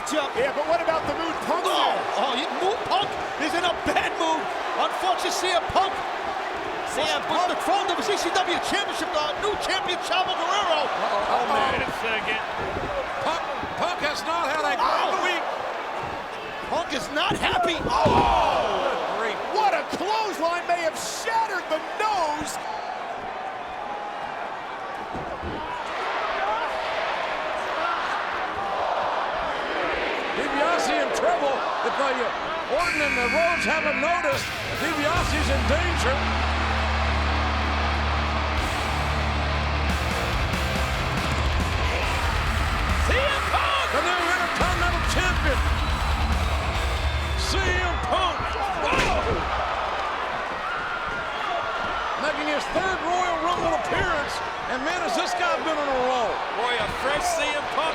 matchup. Yeah, but what about the mood Punk Punk is in a bad mood. Unfortunately, CM Punk. CM Punk thrown to his ECW championship, the new champion, Chavo Guerrero. Oh, man. Wait a second. Punk has not had a good week. Punk is not happy. Oh! Great. What a clothesline may have shattered the nose. DiBiase in trouble. If Orton and the Rhodes haven't noticed, DiBiase's in danger. CM Punk! The new Intercontinental Champion, CM Punk. Whoa! Making his third Royal Rumble appearance, and man, has this guy been on a roll. Boy, a fresh CM Punk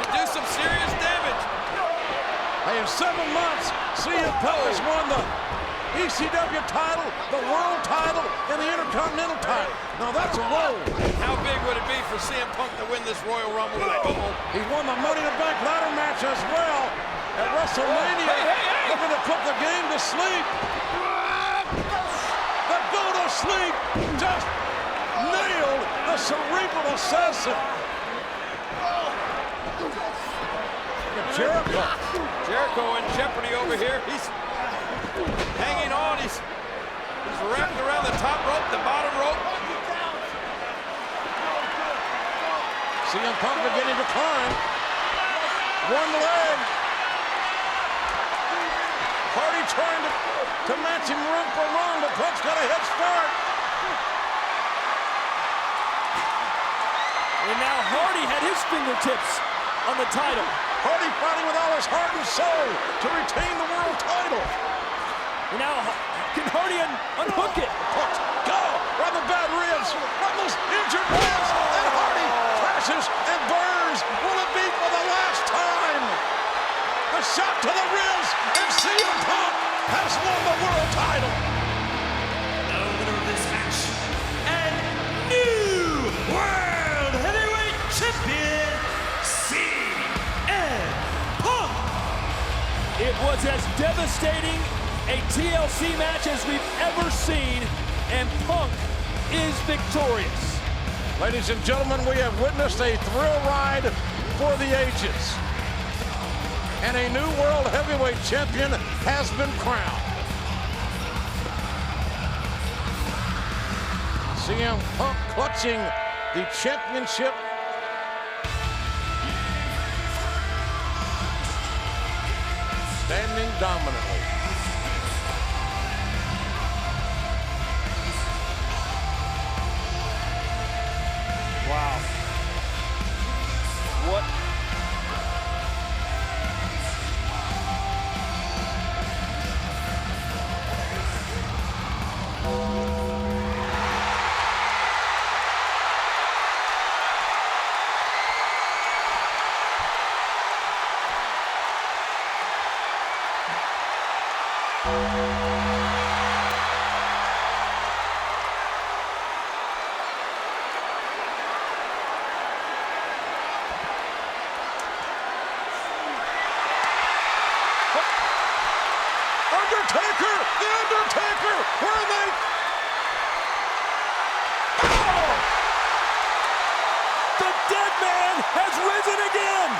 can do some serious damage. Hey, in 7 months, CM Punk has won the ECW title, the World title, and the Intercontinental title. Now that's a roll. How big would it be for CM Punk to win this Royal Rumble? He won the Money in the Bank ladder match as well at WrestleMania. Looking to put the game to sleep. The go-to-sleep just nailed the cerebral assassin. Jericho in jeopardy over here. He's hanging on. He's wrapped around the top rope, the bottom rope. CM Punk beginning to climb. One leg. Hardy trying to match him run for run, but Punk's got a head start. And now Hardy had his fingertips on the title. Hardy fighting with all his heart and soul to retain the world title. And now can Hardy unhook it? Hooked. Go! Right the bad ribs. Right those injured ribs. And Hardy crashes and burns. Will it be for the last time? The shot to the ribs. And CM Punk has won the world title. The winner of this match and new World Heavyweight Champion, CM Punk. It was as devastating a TLC match as we've ever seen, and Punk is victorious. Ladies and gentlemen, we have witnessed a thrill ride for the ages. And a new World Heavyweight Champion has been crowned. CM Punk clutching the championship. Standing dominantly. Wow. What? Undertaker! The Undertaker! Where are they? Oh! The dead man has risen again!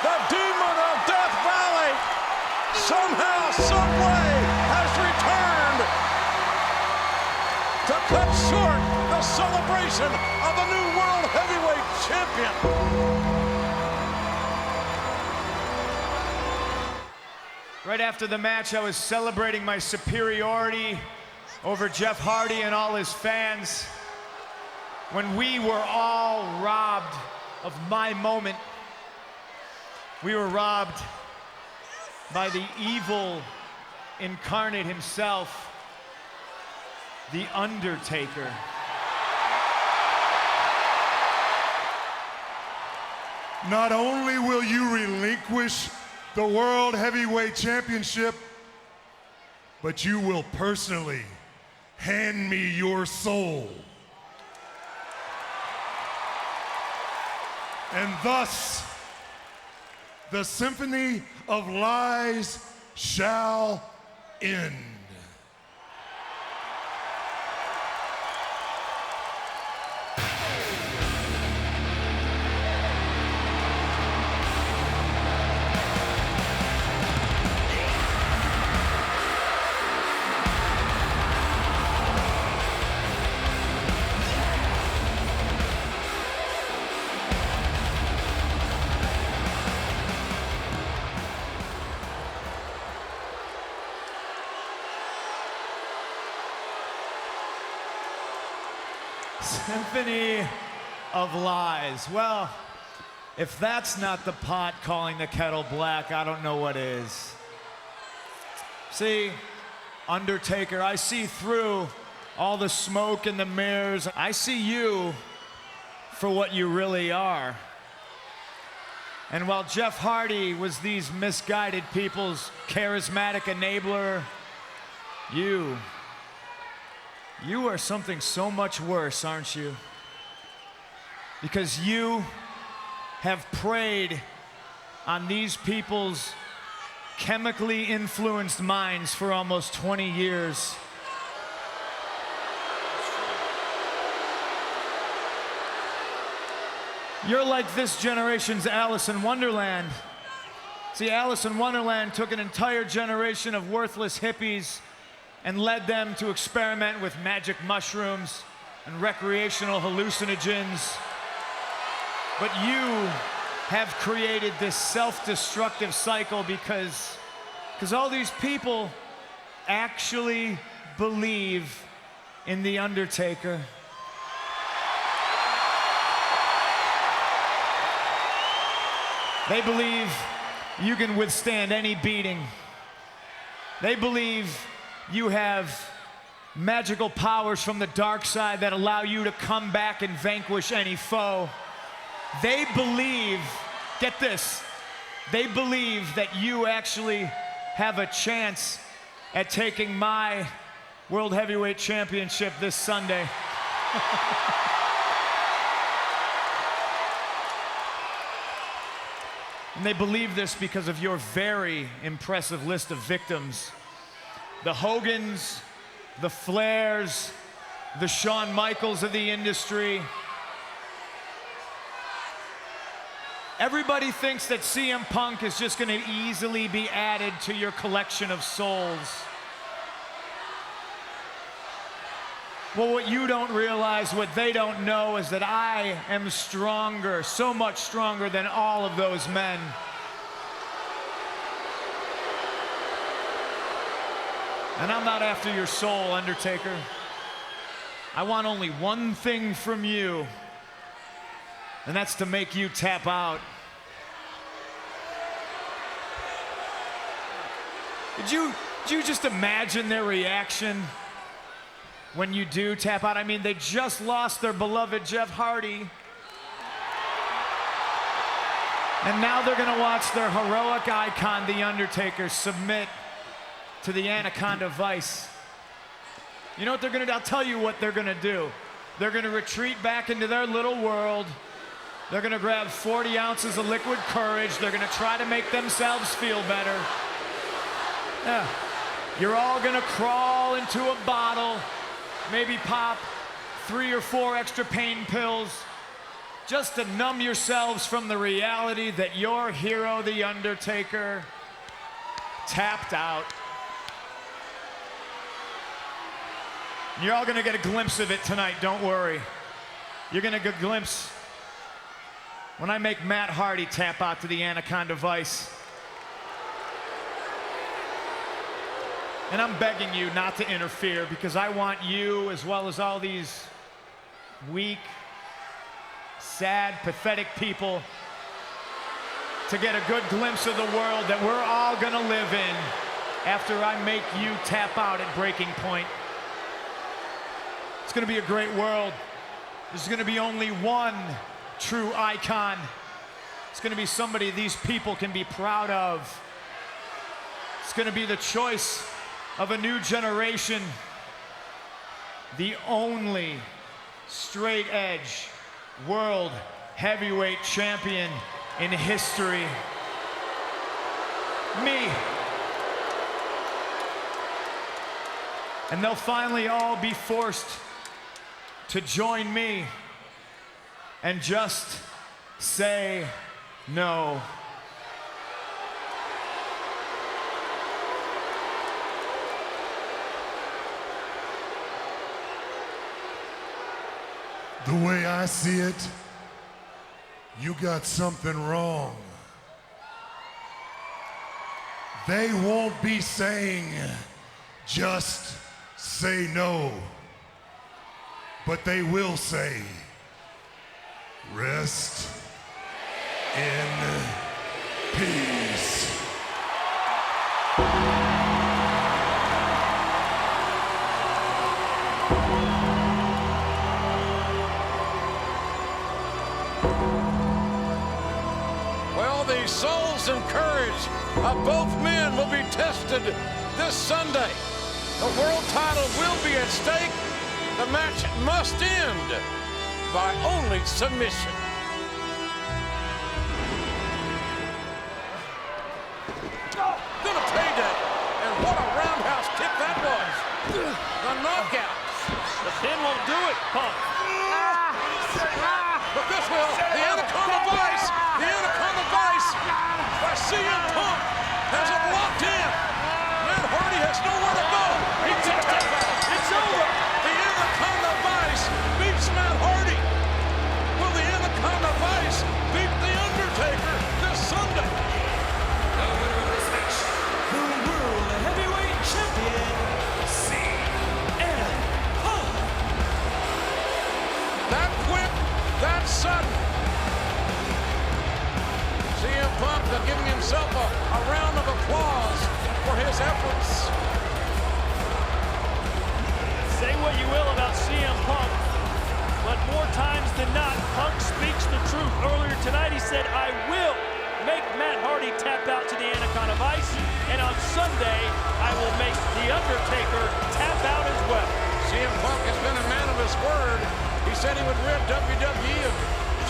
The demon of Death Valley somehow, someway has returned to cut short the celebration of the new World Heavyweight Champion. Right after the match, I was celebrating my superiority over Jeff Hardy and all his fans when we were all robbed of my moment. We were robbed by the evil incarnate himself, the Undertaker. Not only will you relinquish the World Heavyweight Championship, but you will personally hand me your soul. And thus, the symphony of lies shall end. Symphony of lies. Well, if that's not the pot calling the kettle black, I don't know what is. See, Undertaker, I see through all the smoke and the mirrors. I see you for what you really are. And while Jeff Hardy was these misguided people's charismatic enabler, you are something so much worse, aren't you? Because you have preyed on these people's chemically influenced minds for almost 20 years. You're like this generation's Alice in Wonderland. See, Alice in Wonderland took an entire generation of worthless hippies and led them to experiment with magic mushrooms and recreational hallucinogens. But you have created this self-destructive cycle because all these people actually believe in the Undertaker. They believe you can withstand any beating. They believe you have magical powers from the dark side that allow you to come back and vanquish any foe. They believe, get this, they believe that you actually have a chance at taking my World Heavyweight Championship this Sunday. And they believe this because of your very impressive list of victims. The Hogans, the Flairs, the Shawn Michaels of the industry. Everybody thinks that CM Punk is just going to easily be added to your collection of souls. Well, what you don't realize, what they don't know, is that I am stronger, so much stronger than all of those men. And I'm not after your soul, Undertaker. I want only one thing from you, and that's to make you tap out. Did you just imagine their reaction when you do tap out? I mean, they just lost their beloved Jeff Hardy. And now they're gonna watch their heroic icon, The Undertaker, submit to the Anaconda Vice. You know what they're gonna do? I'll tell you what they're gonna do. They're gonna retreat back into their little world. They're gonna grab 40 ounces of liquid courage. They're gonna try to make themselves feel better. Yeah. You're all gonna crawl into a bottle, maybe pop 3 or 4 extra pain pills, just to numb yourselves from the reality that your hero, The Undertaker, tapped out. You're all gonna get a glimpse of it tonight, don't worry. You're gonna get a glimpse when I make Matt Hardy tap out to the Anaconda Vice. And I'm begging you not to interfere, because I want you, as well as all these weak, sad, pathetic people, to get a good glimpse of the world that we're all gonna live in after I make you tap out at breaking point. It's gonna be a great world. There's gonna be only one true icon. It's gonna be somebody these people can be proud of. It's gonna be the choice of a new generation. The only straight edge World heavyweight champion in history. Me. And they'll finally all be forced to join me and just say no. The way I see it, you got something wrong. They won't be saying, just say no, but they will say, rest in peace. Well, the souls and courage of both men will be tested this Sunday. The world title will be at stake. The match must end by only submission. Then a payday, and what a roundhouse kick that was. The knockout. The pin won't do it, Punk. But this will, the Anaconda Vice, by CM Punk has it locked in. Matt Hardy has nowhere to go. It's over. The Anaconda Vice beats Matt Hardy. Will the Anaconda Vice beat The Undertaker this Sunday? The winner of this match, the World Heavyweight Champion, CM Punk. That quick, that sudden. CM Punk giving himself a round of applause for his efforts. Say what you will about CM Punk, but more times than not, Punk speaks the truth. Earlier tonight, he said, I will make Matt Hardy tap out to the Anaconda Vice, and on Sunday, I will make The Undertaker tap out as well. CM Punk has been a man of his word. He said he would rid WWE of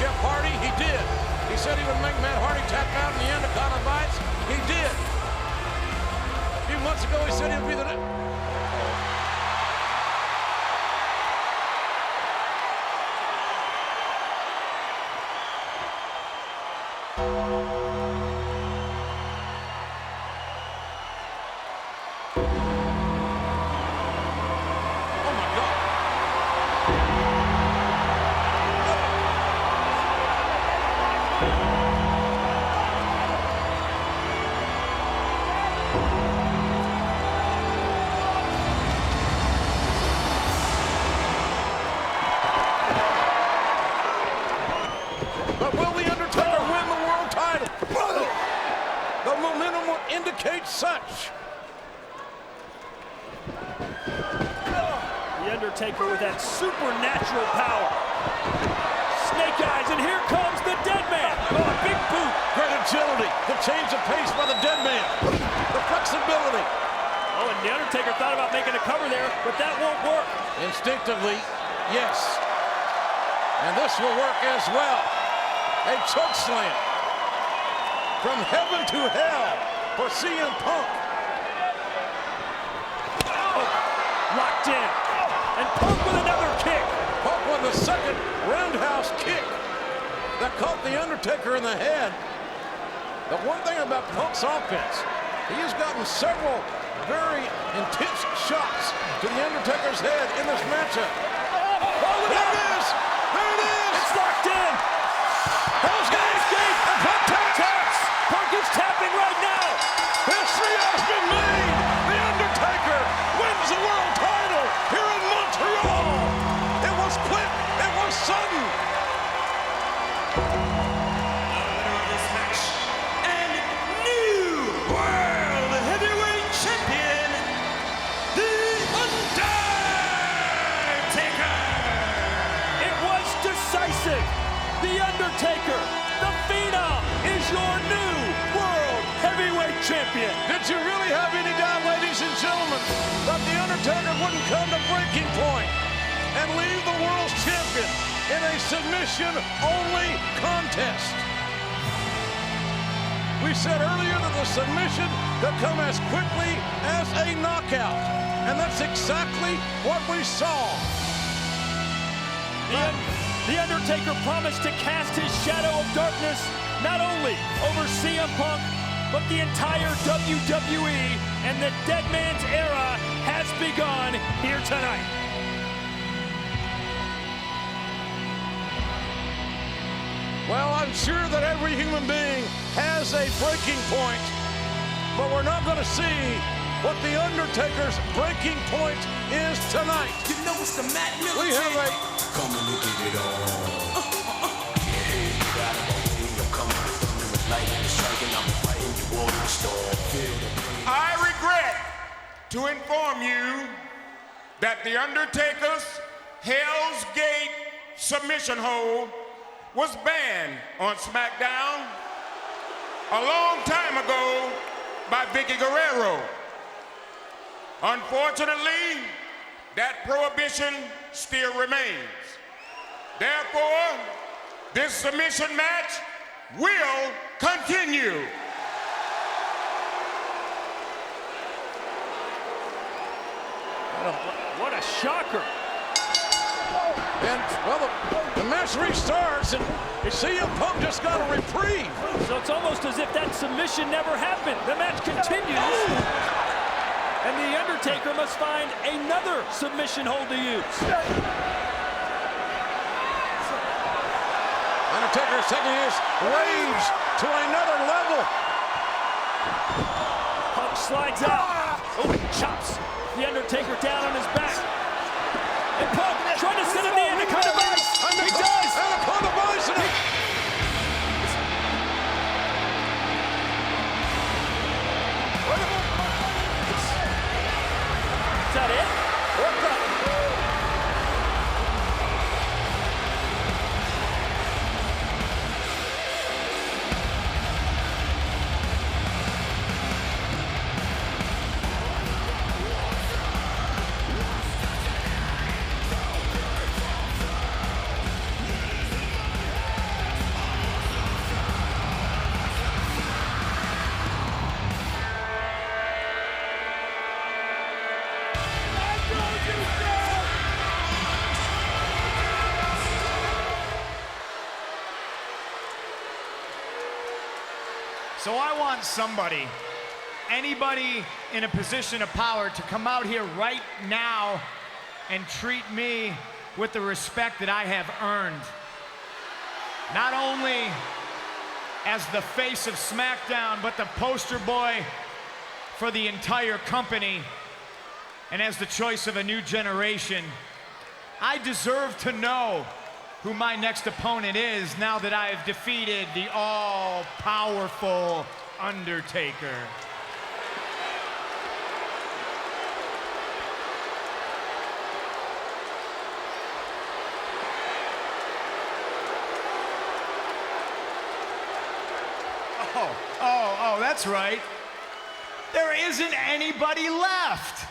Jeff Hardy. He did. He said he would make Matt Hardy tap out in the Anaconda Vice. He did. A few months ago, he said he would be the next. Oh my God. But will The Undertaker win the world title? The momentum will indicate such. The Undertaker with that supernatural power. Snake eyes, and here comes the Dead Man. Oh, a big boot. Great agility, the change of pace by the Dead Man, the flexibility. Oh, and The Undertaker thought about making a cover there, but that won't work. Instinctively, yes. And this will work as well. A choke slam from heaven to hell for CM Punk. Locked in. And Punk with another kick. Punk with a second roundhouse kick that caught The Undertaker in the head. The one thing about Punk's offense, he has gotten several very intense shots to The Undertaker's head in this matchup. Oh, There it is! There it is! it's locked in. Hell's Gate! And Punk taps! Punk is tapping right now. History has been made! The Undertaker wins the world title here in Montreal! It was quick, it was sudden! The winner of this match and new World Heavyweight Champion, The Undertaker. It was decisive. The Undertaker, the Phenom, is your new World Heavyweight Champion. Did you really have any doubt, ladies and gentlemen, that The Undertaker wouldn't come to breaking point and leave the world's champion in a submission-only contest. We said earlier that the submission could come as quickly as a knockout, and that's exactly what we saw. The Undertaker promised to cast his shadow of darkness not only over CM Punk, but the entire WWE, and the Dead Man's era has begun here tonight. Well, I'm sure that every human being has a breaking point, but we're not going to see what the Undertaker's breaking point is tonight. You know it's the Matt Miller. We have a coming to get it on. Yeah, you got it on me. I'm coming with thunder and lightning striking. I'm fighting you war in the storm. Feel the pain. I regret to inform you that The Undertaker's Hell's Gate submission hold was banned on SmackDown a long time ago by Vicky Guerrero. Unfortunately, that prohibition still remains. Therefore, this submission match will continue. What a shocker. And, well, the match restarts, and CM Punk just got a reprieve. So it's almost as if that submission never happened. The match continues, and the Undertaker must find another submission hold to use. Undertaker is taking his rage to another level. Punk slides out. Oh, chops the Undertaker down on his back. And Punk trying to set him the Anaconda Vice. He does. Anaconda Vice. Is that it? So I want somebody, anybody in a position of power to come out here right now and treat me with the respect that I have earned. Not only as the face of SmackDown, but the poster boy for the entire company, and as the choice of a new generation. I deserve to know who my next opponent is now that I've defeated the all-powerful Undertaker. Oh, that's right. There isn't anybody left.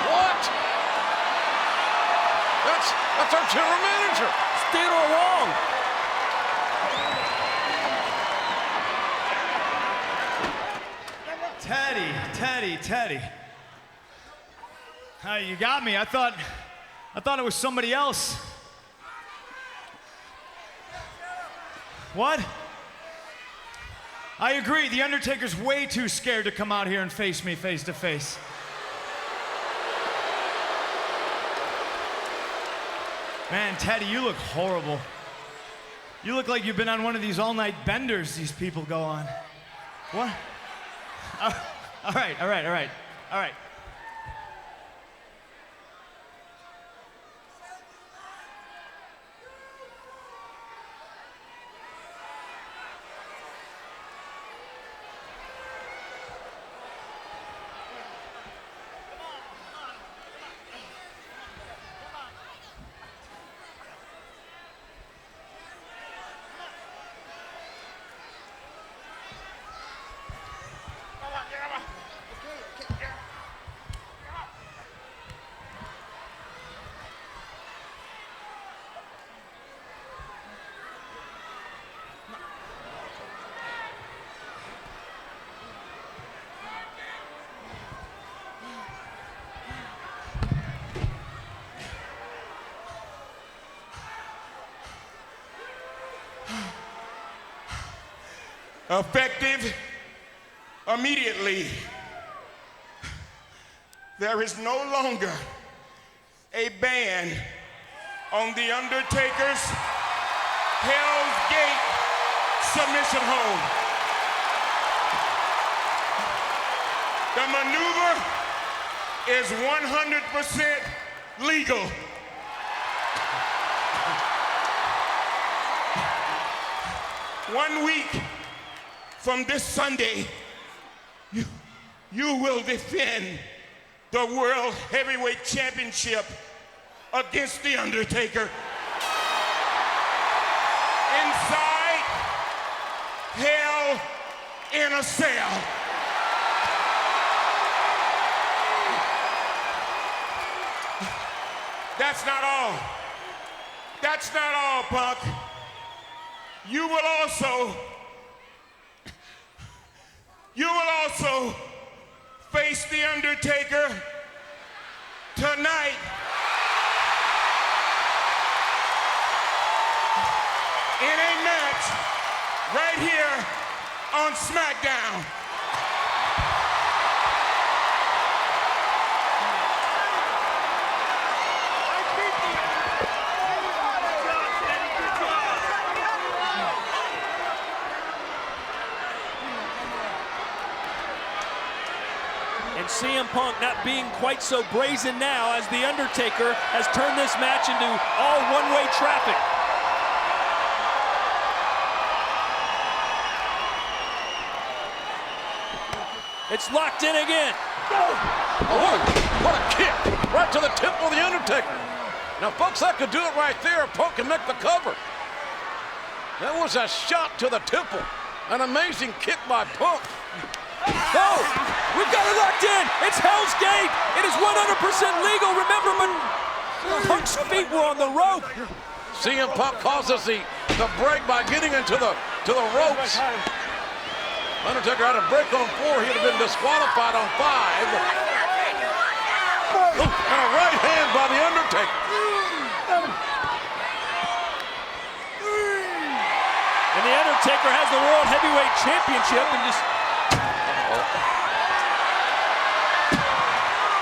What? That's our general manager. Theodore Long. Teddy. You got me. I thought it was somebody else. What? I agree. The Undertaker's way too scared to come out here and face me face to face. Man, Teddy, you look horrible. You look like you've been on one of these all-night benders these people go on. What? All right. Effective immediately. There is no longer a ban on The Undertaker's Hell's Gate submission hold. The maneuver is 100% legal. One week from this Sunday, you will defend the World Heavyweight Championship against The Undertaker inside Hell in a Cell. That's not all. That's not all, Punk. You will also face The Undertaker tonight in a match right here on SmackDown. CM Punk not being quite so brazen now as The Undertaker has turned this match into all one-way traffic. It's locked in again. Oh, what a kick right to the temple of the Undertaker. Now, folks, that could do it right there. Punk can make the cover. That was a shot to the temple. An amazing kick by Punk. Oh, we've got it locked in. It's Hell's Gate. It is 100% legal. Remember, but Punk's feet were on the rope. CM Punk causes the break by getting into the ropes. Undertaker had a break on 4. He'd have been disqualified on 5. And a right hand by the Undertaker. And the Undertaker has the World Heavyweight Championship and just...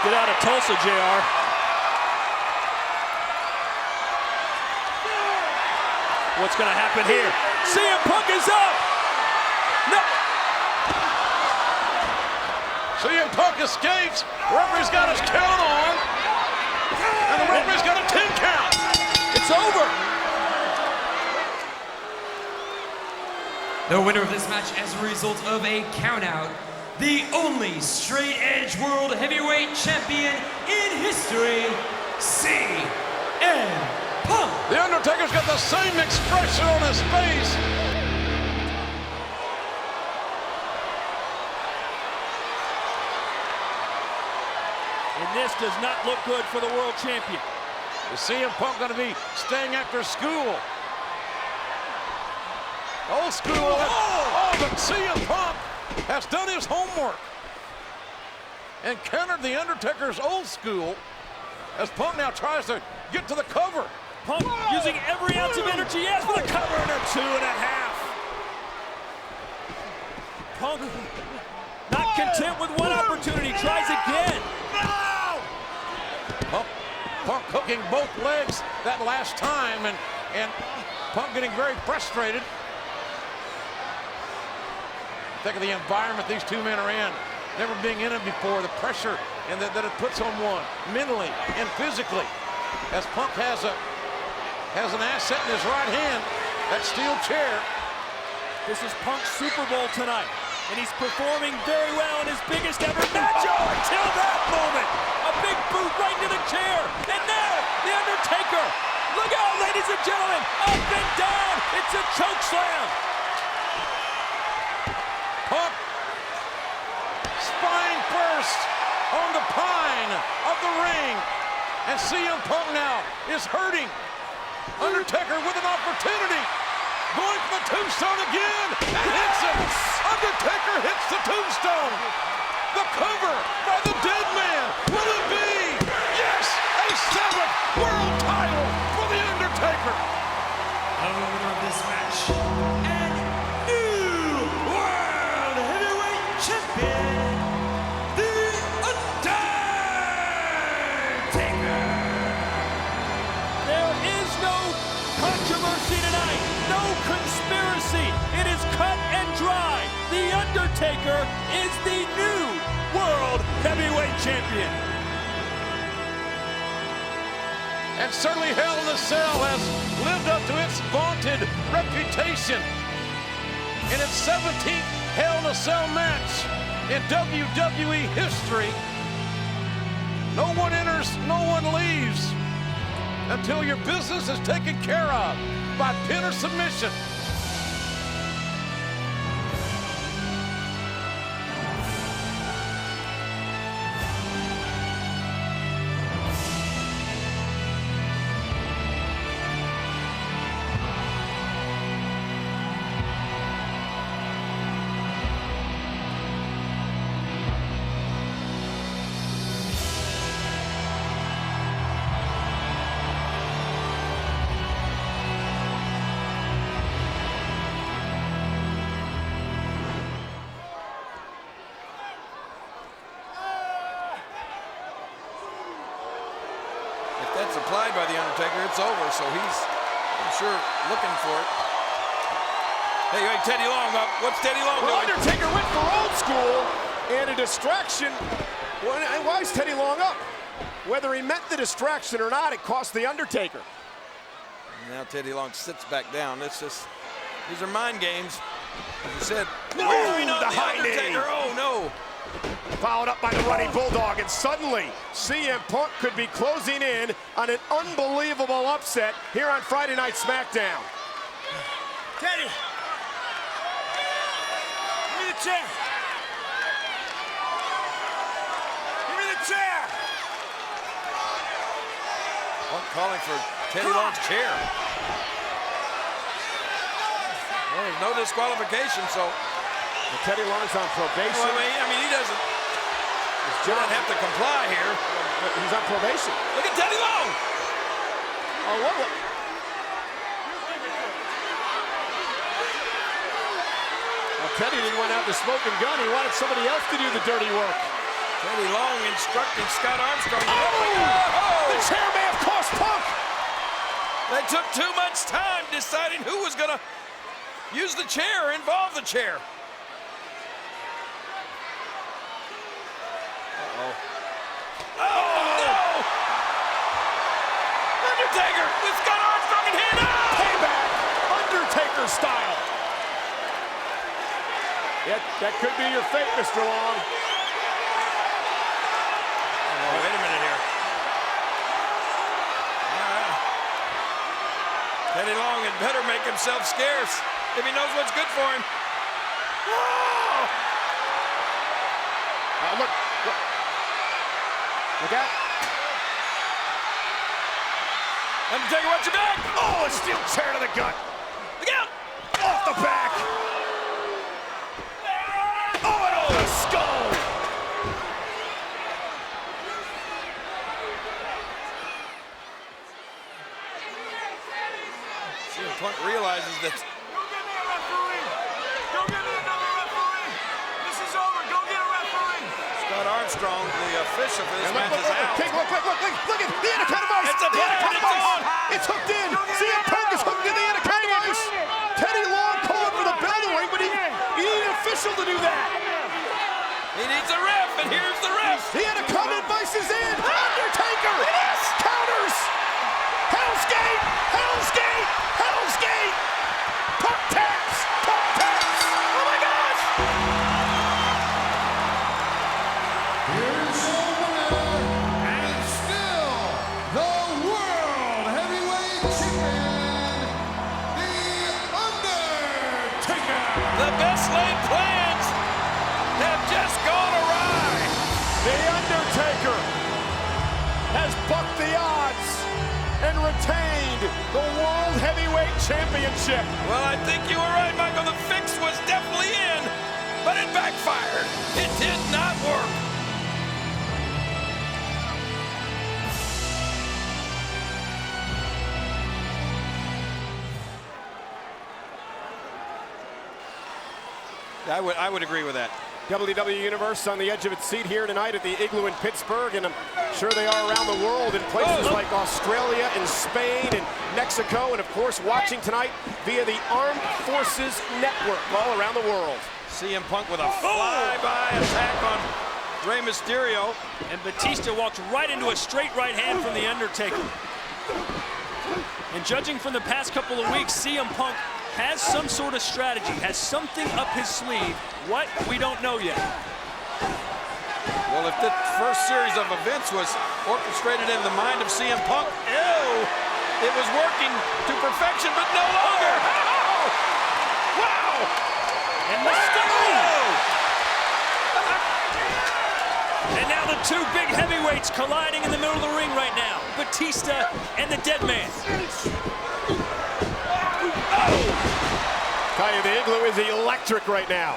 Get out of Tulsa, JR. What's going to happen here? CM Punk is up! No! CM Punk escapes. Referee's got his count on. And the referee's got a 10 count. It's over! The winner of this match as a result of a countout, the only straight-edge World Heavyweight Champion in history, CM Punk. The Undertaker's got the same expression on his face. And this does not look good for the world champion. Is CM Punk going to be staying after school? Old school. Oh, but CM Punk has done his homework and countered the Undertaker's old school as Punk now tries to get to the cover. Punk using every ounce of energy he has for the cover and a 2.5. Punk not content with one opportunity, tries again. Punk hooking both legs that last time and Punk getting very frustrated. Think of the environment these two men are in. Never being in it before, the pressure and that it puts on one mentally and physically. As Punk has an asset in his right hand, that steel chair. This is Punk's Super Bowl tonight, and he's performing very well in his biggest ever match. Oh, until that moment, a big boot right into the chair, and now the Undertaker. Look out, ladies and gentlemen, up and down. It's a choke slam. Punk, spine first on the pine of the ring. And CM Punk now is hurting. Undertaker with an opportunity. Going for the tombstone again. And hits it. Undertaker hits the tombstone. The cover by the dead man. Will it be? Yes! A 7th world title for the Undertaker. The winner of this match and new World Heavyweight Champion, The Undertaker. There is no controversy tonight, no conspiracy. It is cut and dry. The Undertaker is the new World Heavyweight Champion. And certainly Hell in a Cell has lived up to its vaunted reputation. In its 17th Hell in a Cell match in WWE history, no one enters, no one leaves until your business is taken care of by pin or submission. That's applied by the Undertaker, it's over, so he's, I'm sure, looking for it. Hey, Teddy Long up. What's Teddy Long doing? Undertaker went for old school and a distraction. Why is Teddy Long up? Whether he meant the distraction or not, it cost the Undertaker. Now Teddy Long sits back down. It's just, these are mind games. As you said, No, wearing on the the high Undertaker. knee. Oh, no. Followed up by the running Bulldog, and suddenly CM Punk could be closing in on an unbelievable upset here on Friday Night SmackDown. Teddy! Give me the chair! Give me the chair! Punk calling for Teddy Long's chair. Well, there's no disqualification, so. Well, Teddy Long's on probation. Well, I mean, he doesn't have to comply here. He's on probation. Look at Teddy Long! Oh, what? Well, Teddy didn't want out the smoking gun. He wanted somebody else to do the dirty work. Teddy Long instructing Scott Armstrong. The chair may have cost Punk. They took too much time deciding who was going to use the chair or involve the chair. Oh, no! Undertaker with Scott Armstrong in hand. Oh! Payback, Undertaker style. Yeah, that could be your fate, Mr. Long. Oh, wait a minute here. Teddy Long had better make himself scarce if he knows what's good for him. Whoa! Look out. Undertaker, watch your back. Oh, a steel chair to the gut. Look out! Off the back. Oh, and oh, the skull. CM Punk realizes that. Go get me a referee! Go get me another referee! This is over. Go get a referee! Scott Armstrong, the official for this match, is out. King, look at the Anaconda Vice. It's a The plan, Anaconda it's Vice. on. It's hooked in. CM Punk is hooked in the Anaconda Vice. Teddy Long calling for the bell to ring, but he need an official to do that. He needs a ref, and here's the ref. The Anaconda Vice is in. Undertaker counters. Hell's Gate. Hell's Gate. Hell's Gate. Punk taps. Punk taps. Oh my gosh! Here's your winner, and still the World Heavyweight Champion, The Undertaker. The best laid plans have just gone awry. The Undertaker has bucked the odds and retained the World Heavyweight Championship. Well, I think you were right, Michael. The fix was definitely in, but it backfired. It did not work. I would agree with that. WWE Universe on the edge of its seat here tonight at the Igloo in Pittsburgh, and I'm sure they are around the world in places like Australia and Spain and Mexico, and of course watching tonight via the Armed Forces Network all around the world. CM Punk with a flyby attack on Rey Mysterio. And Batista walks right into a straight right hand from The Undertaker. And judging from the past couple of weeks, CM Punk has some sort of strategy, has something up his sleeve. What? We don't know yet. Well, if the first series of events was orchestrated in the mind of CM Punk, it was working to perfection, but no longer. Wow! And Mysterio! And now the two big heavyweights colliding in the middle of the ring right now. Batista and the Dead Man. Tell you, the Igloo is electric right now.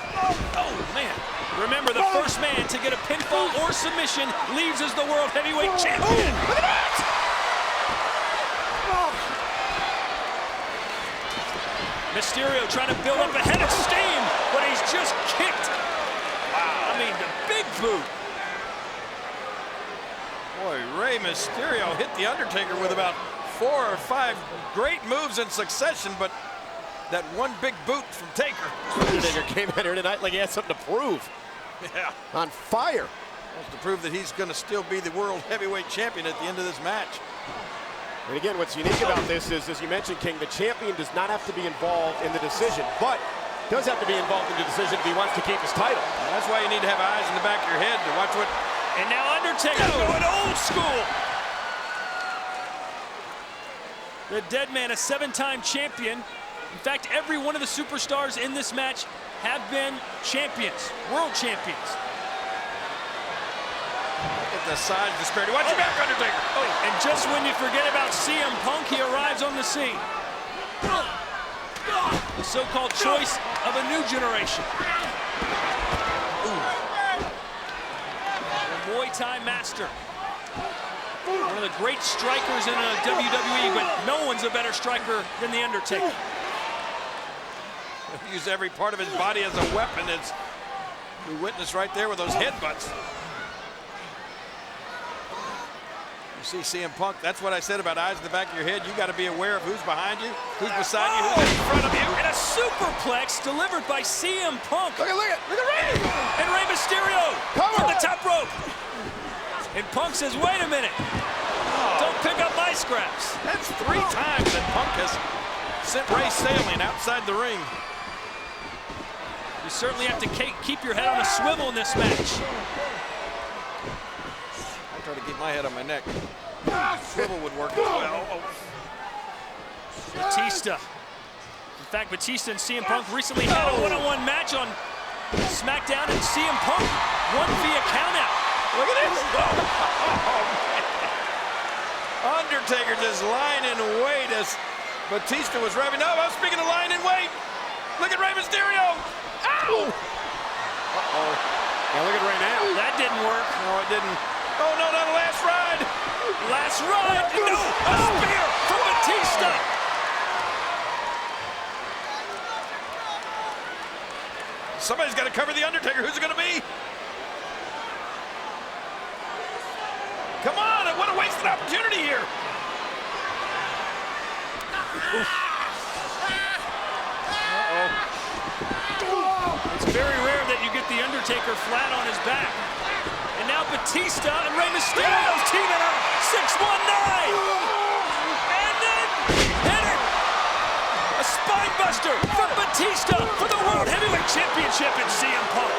Oh, man. Remember, the first man to get a pinfall or submission leaves as the World Heavyweight Champion. Look at that! Mysterio trying to build up a head of steam, but he's just kicked. Wow, I mean, the big boot. Boy, Rey Mysterio hit The Undertaker with about 4 or 5 great moves in succession, but that one big boot from Taker. Undertaker came in here tonight like he had something to prove. Yeah. On fire. Wants to prove that he's going to still be the World Heavyweight Champion at the end of this match. And again, what's unique about this is, as you mentioned, King, the champion does not have to be involved in the decision, but does have to be involved in the decision if he wants to keep his title. That's why you need to have eyes in the back of your head to watch what... And now Undertaker going old school. The Dead Man, a 7-time champion. In fact, every one of the superstars in this match have been champions, world champions. Look at the size disparity. Watch your back, Undertaker. And just when you forget about CM Punk, he arrives on the scene. The so-called choice of a new generation. The Muay Thai master. One of the great strikers in WWE, but no one's a better striker than The Undertaker. Use every part of his body as a weapon, as we witnessed right there with those headbutts. You see CM Punk, that's what I said about eyes in the back of your head. You got to be aware of who's behind you, who's beside you, who's in front of you. And a superplex delivered by CM Punk. Look at Ray! And Rey Mysterio from the top rope. And Punk says, wait a minute. Don't pick up my scraps. That's 3 times that Punk has sent Ray sailing outside the ring. You certainly have to keep your head on a swivel in this match. I try to keep my head on my neck. Swivel would work as well. Batista. In fact, Batista and CM Punk recently had a one-on-one match on SmackDown, and CM Punk won via countout. Look at this. Undertaker just lying in wait as Batista was revving up. I'm speaking of lying in wait. Look at Rey Mysterio. Ow! Uh-oh. Now look at Ray now. That didn't work. No, it didn't. Oh, no, not a last ride. Last ride. No, a spear from Batista. Somebody's got to cover the Undertaker. Who's it going to be? Come on, what a wasted opportunity here. It's very rare that you get the Undertaker flat on his back. And now Batista and Rey Mysterio teaming up. 619. And then hit it. A spine buster from Batista for the World Heavyweight Championship in CM Punk.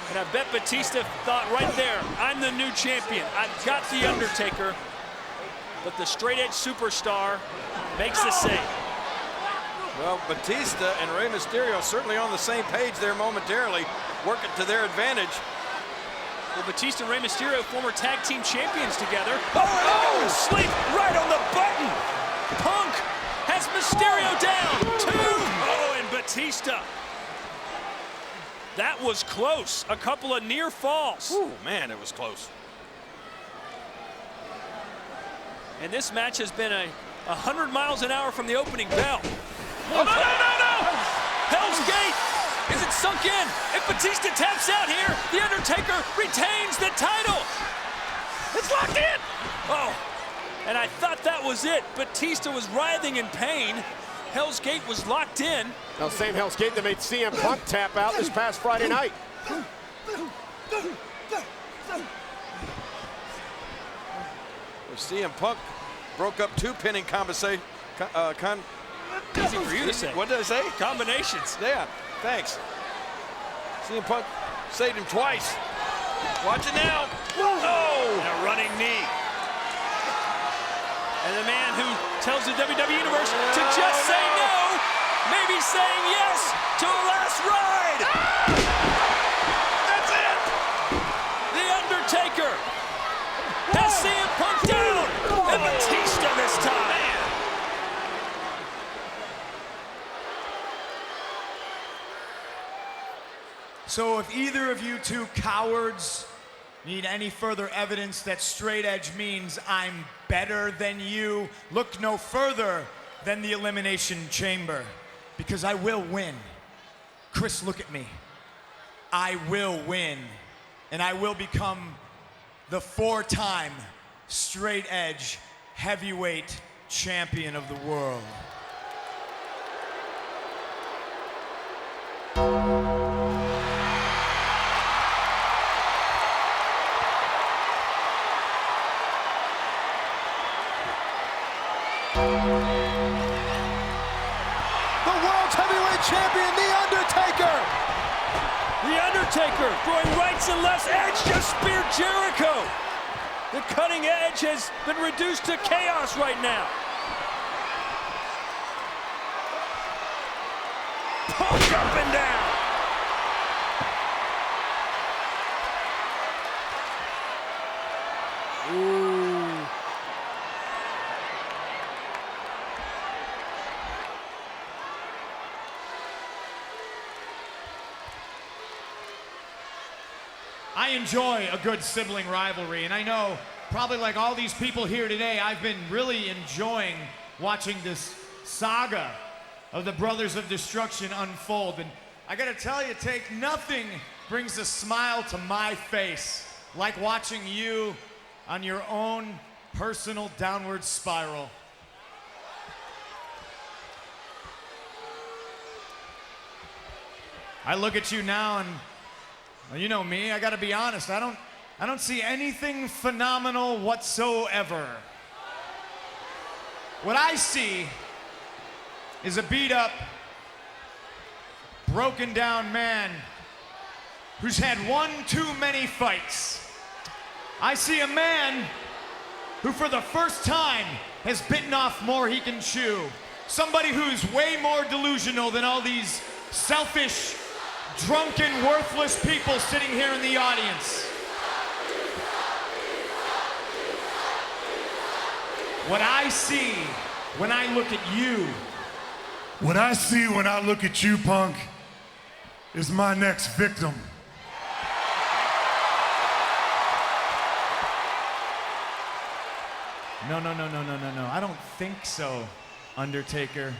And I bet Batista thought right there, I'm the new champion. I've got the Undertaker. But the straight-edge superstar makes the save. Well, Batista and Rey Mysterio certainly on the same page there momentarily, working to their advantage. Well, Batista and Rey Mysterio, former tag team champions together. Oh, sleep right on the button. Punk has Mysterio down. 2. Oh, and Batista. That was close. A couple of near falls. Ooh, man, it was close. And this match has been 100 miles an hour from the opening bell. Oh, no! Hell's Gate! Is it sunk in? If Batista taps out here, The Undertaker retains the title. It's locked in! Oh, and I thought that was it. Batista was writhing in pain. Hell's Gate was locked in. Now, same Hell's Gate that made CM Punk tap out this past Friday night. CM Punk broke up 2 pinning combinations. Easy for you to say. What did I say? Combinations. Yeah, thanks. CM Punk saved him twice. Watch it now. Oh! And a running knee. And the man who tells the WWE Universe to just say no, maybe saying yes to a last ride. That's it! The Undertaker has CM Punk down. And Batista this time. So if either of you two cowards need any further evidence that straight edge means I'm better than you, look no further than the Elimination Chamber, because I will win. Chris, look at me. I will win, and I will become the 4-time straight edge heavyweight champion of the world. Undertaker throwing rights and lefts. Edge just speared Jericho. The cutting edge has been reduced to chaos right now. Punk up and down. Ooh. I enjoy a good sibling rivalry, and I know, probably like all these people here today, I've been really enjoying watching this saga of the Brothers of Destruction unfold. And I gotta tell you, Take, nothing brings a smile to my face like watching you on your own personal downward spiral. I look at you now and, well, you know me, I gotta be honest, I don't see anything phenomenal whatsoever. What I see is a beat up, broken down man who's had one too many fights. I see a man who for the first time has bitten off more he can chew. Somebody who's way more delusional than all these selfish, drunken, worthless people sitting here in the audience. What I see when I look at you. What I see when I look at you, Punk, is my next victim. No. I don't think so, Undertaker.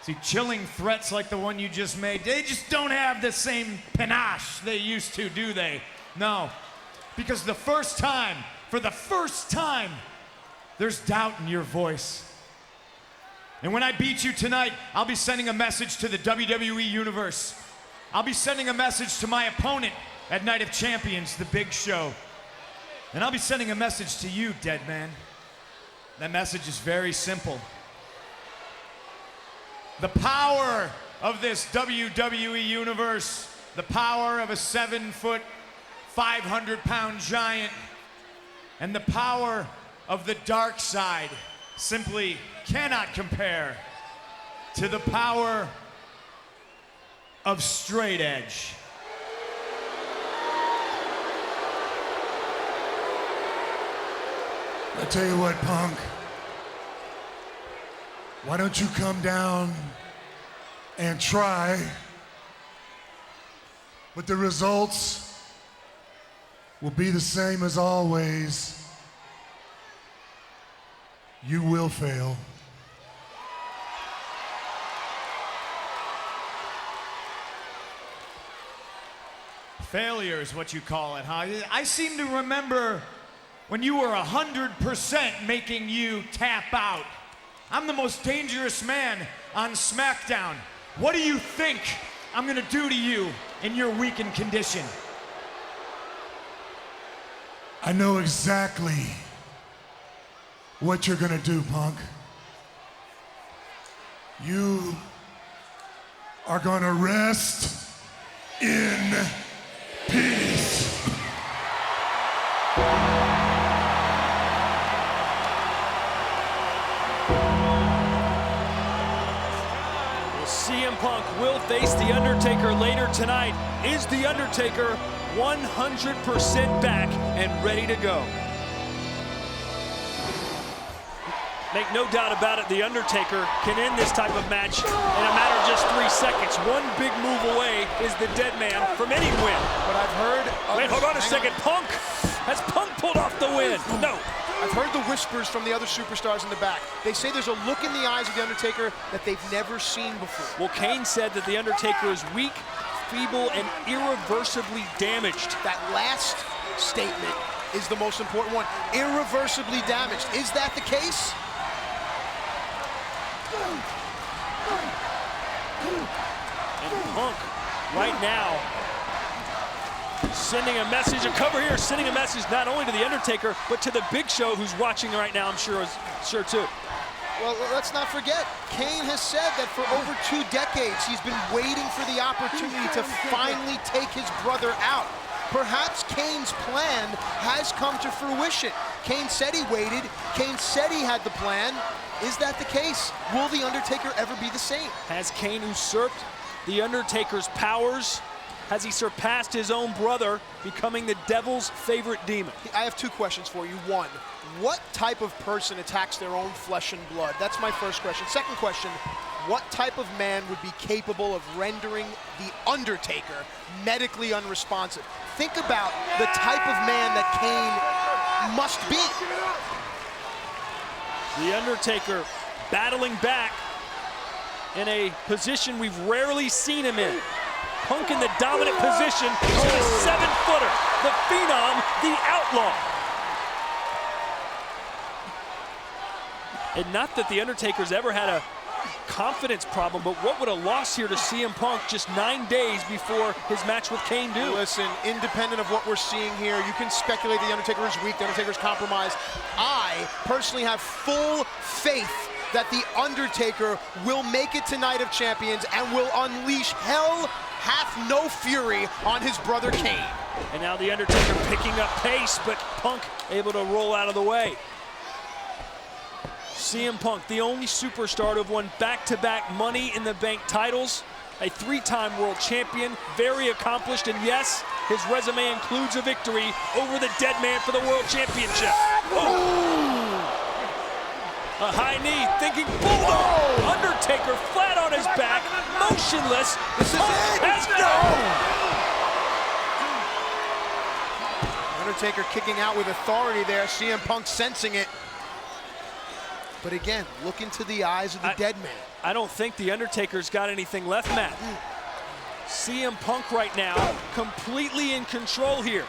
See, chilling threats like the one you just made, they just don't have the same panache they used to, do they? No. Because for the first time, there's doubt in your voice. And when I beat you tonight, I'll be sending a message to the WWE Universe. I'll be sending a message to my opponent at Night of Champions, the Big Show. And I'll be sending a message to you, dead man. That message is very simple. The power of this WWE Universe, the power of a 7-foot, 500-pound giant, and the power of the dark side simply cannot compare to the power of straight edge. I tell you what, Punk, why don't you come down and try, but the results will be the same as always. You will fail. Failure is what you call it, huh? I seem to remember when you were 100% making you tap out. I'm the most dangerous man on SmackDown. What do you think I'm gonna do to you in your weakened condition? I know exactly what you're gonna do, Punk. You are gonna rest in peace. CM Punk will face The Undertaker later tonight. Is The Undertaker 100% back and ready to go? Make no doubt about it, The Undertaker can end this type of match in a matter of just 3 seconds. One big move away is the dead man from any win. But I've heard... Wait, hold on a second. Punk! Has Punk pulled off the win? No. I've heard the whispers from the other superstars in the back. They say there's a look in the eyes of The Undertaker that they've never seen before. Well, Kane said that The Undertaker is weak, feeble, and irreversibly damaged. That last statement is the most important one. Irreversibly damaged. Is that the case? And Punk, right now, sending a message, a cover here, sending a message not only to The Undertaker, but to the Big Show, who's watching right now, I'm sure too. Well, let's not forget, Kane has said that for over 2 decades, he's been waiting for the opportunity to finally take his brother out. Perhaps Kane's plan has come to fruition. Kane said he waited. Kane said he had the plan. Is that the case? Will The Undertaker ever be the same? Has Kane usurped The Undertaker's powers? Has he surpassed his own brother, becoming the devil's favorite demon? I have 2 questions for you. 1, what type of person attacks their own flesh and blood? That's my first question. Second question, what type of man would be capable of rendering The Undertaker medically unresponsive? Think about the type of man that Kane must be. The Undertaker battling back in a position we've rarely seen him in. Punk in the dominant position to the 7-footer, the Phenom, the Outlaw. And not that The Undertaker's ever had a confidence problem, but what would a loss here to CM Punk just 9 days before his match with Kane do? Listen, independent of what we're seeing here, you can speculate The Undertaker is weak, The Undertaker is compromised. I personally have full faith that The Undertaker will make it to Night of Champions and will unleash hell hath no fury on his brother Kane. And now The Undertaker picking up pace, but Punk able to roll out of the way. CM Punk, the only superstar to have won back-to-back Money in the Bank titles, a 3-time world champion, very accomplished, and yes, his resume includes a victory over the dead man for the world championship. A high knee, thinking bulldog. Undertaker flat on his back, motionless. This is it. Has no. Undertaker kicking out with authority there. CM Punk sensing it. But again, look into the eyes of the dead man. I don't think The Undertaker's got anything left, Matt. CM Punk right now, completely in control here.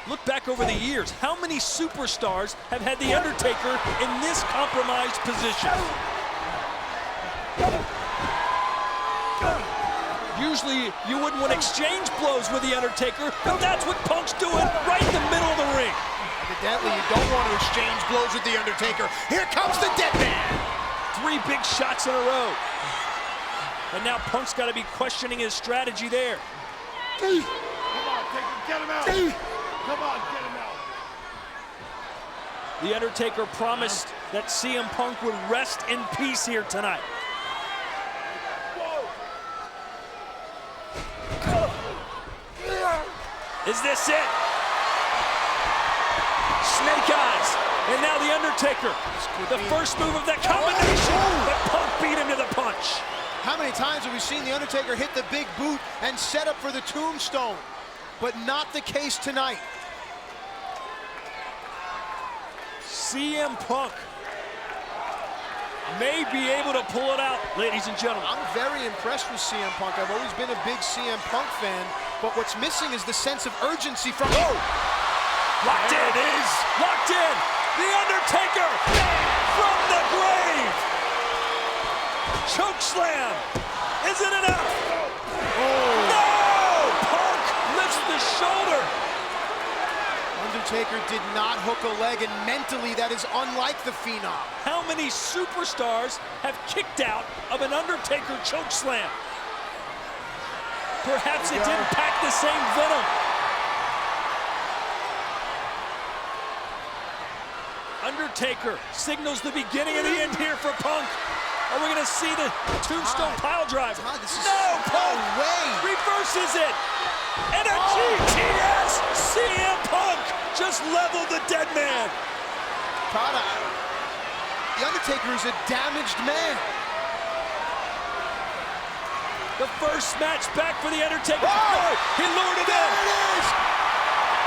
Look back over the years. How many superstars have had The Undertaker in this compromised position? Usually you wouldn't want to exchange blows with The Undertaker, but that's what Punk's doing right in the middle of the ring. Evidently you don't want to exchange blows with The Undertaker. Here comes the dead man. 3 big shots in a row. And now Punk's got to be questioning his strategy there. Come on, Taker, get him out. Come on, get him out. The Undertaker promised that CM Punk would rest in peace here tonight. Is this it? Snake eyes. And now The Undertaker. The first move of that combination. But Punk beat him to the punch. How many times have we seen The Undertaker hit the big boot and set up for the tombstone? But not the case tonight. CM Punk may be able to pull it out, ladies and gentlemen. I'm very impressed with CM Punk. I've always been a big CM Punk fan, but what's missing is the sense of urgency from... Oh! Locked in. It is locked in. The Undertaker from the grave. Choke slam. Is it enough? Oh. No! Punk lifts the shoulder. Undertaker did not hook a leg, and mentally that is unlike the Phenom. How many superstars have kicked out of an Undertaker choke slam? Perhaps it didn't pack the same venom. Undertaker signals the beginning of the end here for Punk. Are we going to see the tombstone pile driver? No, Punk reverses it. And a GTS! CM Punk just leveled the dead man. The Undertaker is a damaged man. The first match back for The Undertaker. Oh, he lured it in. There it is.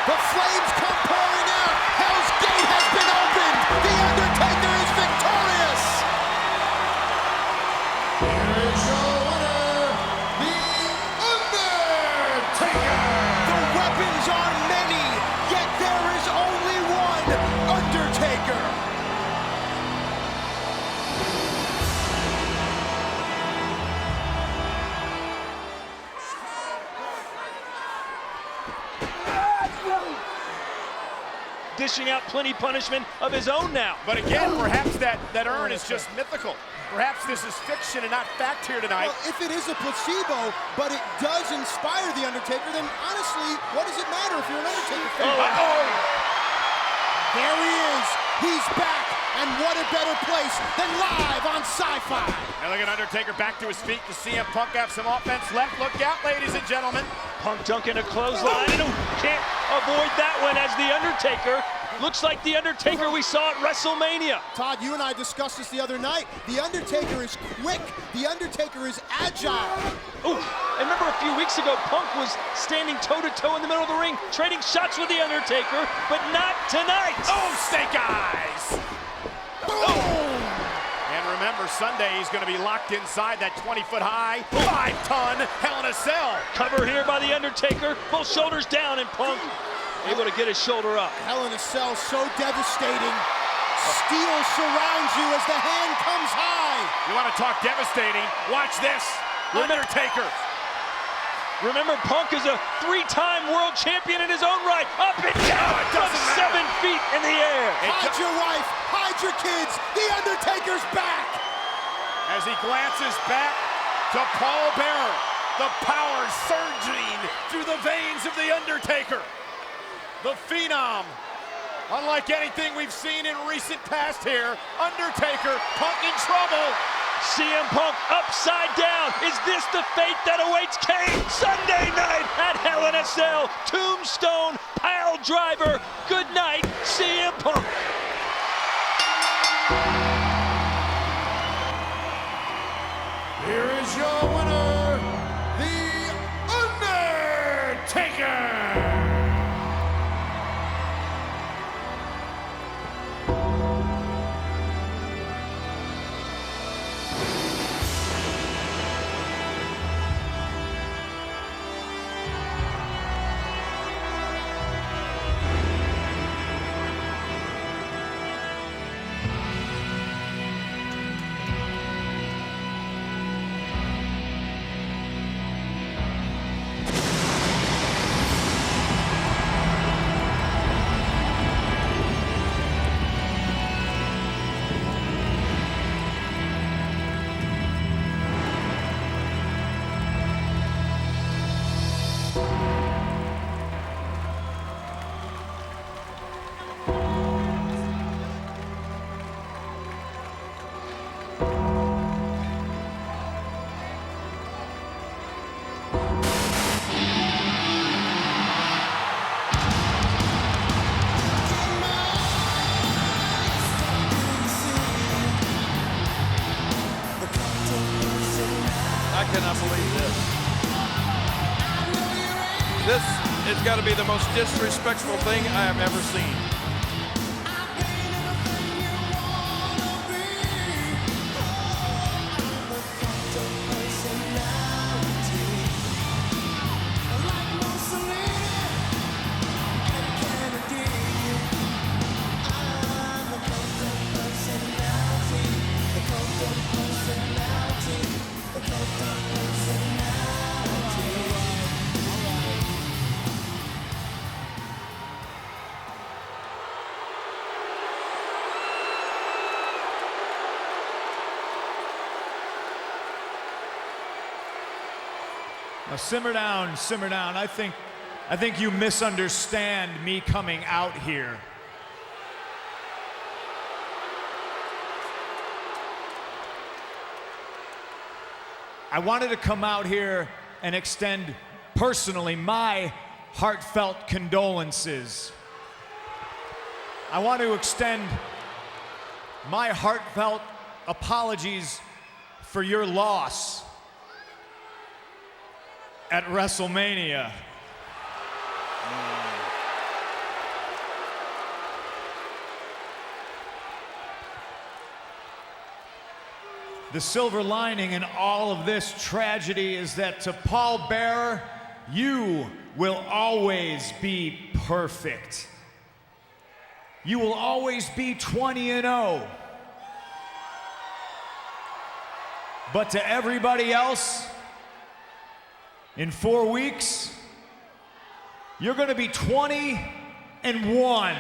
The flames come pouring out. Hell's Gate has been opened. The Undertaker is victorious. Here is your winner, The Undertaker. The weapons are many, yet there is only one Undertaker. dishing out plenty punishment of his own now. But again, perhaps that urn is just mythical. Perhaps this is fiction and not fact here tonight. Well, if it is a placebo, but it does inspire The Undertaker, then honestly, what does it matter if you're an Undertaker fan? There he is. He's back. And what a better place than live on Sci-Fi. Now look at Undertaker back to his feet. Does CM Punk have some offense left? Look out, ladies and gentlemen. Punk dunking a clothesline. Can't avoid that one as The Undertaker. Looks like The Undertaker we saw at WrestleMania. Todd, you and I discussed this the other night. The Undertaker is quick. The Undertaker is agile. Ooh, I remember a few weeks ago, Punk was standing toe-to-toe in the middle of the ring, trading shots with The Undertaker, but not tonight. Oh, snake eyes! Boom! And remember, Sunday he's going to be locked inside that 20-foot-high, 5-ton Hell in a Cell. Cover here by The Undertaker, both shoulders down, and Punk able to get his shoulder up. Hell in a Cell, so devastating. Steel surrounds you as the hand comes high. You want to talk devastating? Watch this. Undertaker. Remember, Punk is a 3-time world champion in his own right. Up and down from 7 feet in the air. Hide your wife, hide your kids. The Undertaker's back. As he glances back to Paul Bearer, the power surging through the veins of The Undertaker. The Phenom. Unlike anything we've seen in recent past here, Undertaker, Punk in trouble. CM Punk upside down. Is this the fate that awaits Kane Sunday night at Hell in a Cell? Tombstone, pile driver. Good night, CM Punk. Here is your winner, The Undertaker. I cannot believe this. This has got to be the most disrespectful thing I have ever seen. Now simmer down, simmer down. I think you misunderstand me coming out here. I wanted to come out here and extend personally my heartfelt condolences. I want to extend my heartfelt apologies for your loss at WrestleMania. The silver lining in all of this tragedy is that to Paul Bearer, you will always be perfect. You will always be 20-0. But to everybody else, in 4 weeks, you're gonna be 20-1.